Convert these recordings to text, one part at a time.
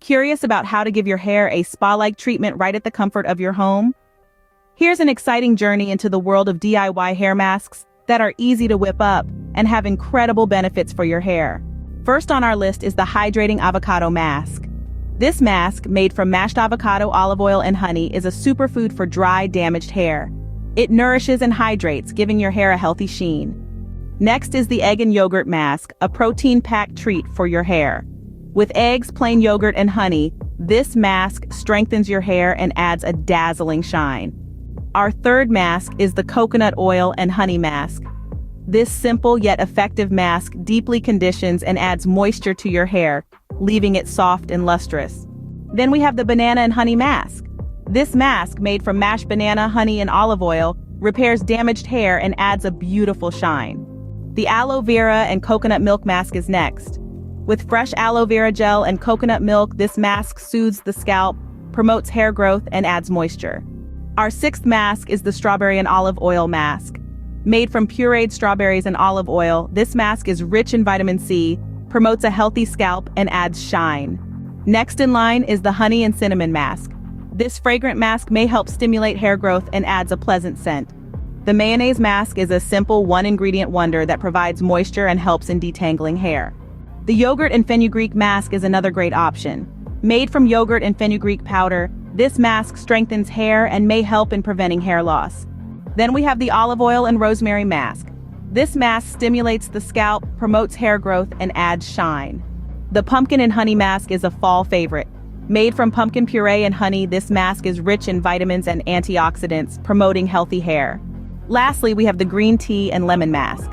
Curious about how to give your hair a spa-like treatment right at the comfort of your home? Here's an exciting journey into the world of DIY hair masks that are easy to whip up and have incredible benefits for your hair. First on our list is the Hydrating Avocado Mask. This mask, made from mashed avocado, olive oil, and honey, is a superfood for dry, damaged hair. It nourishes and hydrates, giving your hair a healthy sheen. Next is the Egg and Yogurt Mask, a protein-packed treat for your hair. With eggs, plain yogurt, and honey, this mask strengthens your hair and adds a dazzling shine. Our third mask is the Coconut Oil and Honey Mask. This simple yet effective mask deeply conditions and adds moisture to your hair, leaving it soft and lustrous. Then we have the Banana and Honey Mask. This mask, made from mashed banana, honey, and olive oil, repairs damaged hair and adds a beautiful shine. The Aloe Vera and Coconut Milk Mask is next. With fresh aloe vera gel and coconut milk, this mask soothes the scalp, promotes hair growth, and adds moisture. Our sixth mask is the Strawberry and Olive Oil Mask. Made from pureed strawberries and olive oil, this mask is rich in vitamin C, promotes a healthy scalp, and adds shine. Next in line is the Honey and Cinnamon Mask. This fragrant mask may help stimulate hair growth and adds a pleasant scent. The Mayonnaise Mask is a simple one-ingredient wonder that provides moisture and helps in detangling hair. The Yogurt and Fenugreek Mask is another great option. Made from yogurt and fenugreek powder, this mask strengthens hair and may help in preventing hair loss. Then we have the Olive Oil and Rosemary Mask. This mask stimulates the scalp, promotes hair growth, and adds shine. The Pumpkin and Honey Mask is a fall favorite. Made from pumpkin puree and honey, this mask is rich in vitamins and antioxidants, promoting healthy hair. Lastly, we have the Green Tea and Lemon Mask.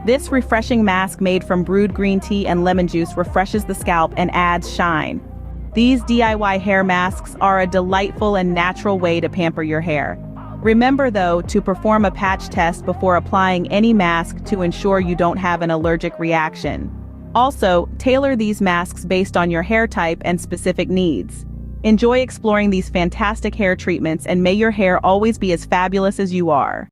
This refreshing mask made from brewed green tea and lemon juice refreshes the scalp and adds shine. These DIY hair masks are a delightful and natural way to pamper your hair. Remember, though, to perform a patch test before applying any mask to ensure you don't have an allergic reaction. Also, tailor these masks based on your hair type and specific needs. Enjoy exploring these fantastic hair treatments, and may your hair always be as fabulous as you are.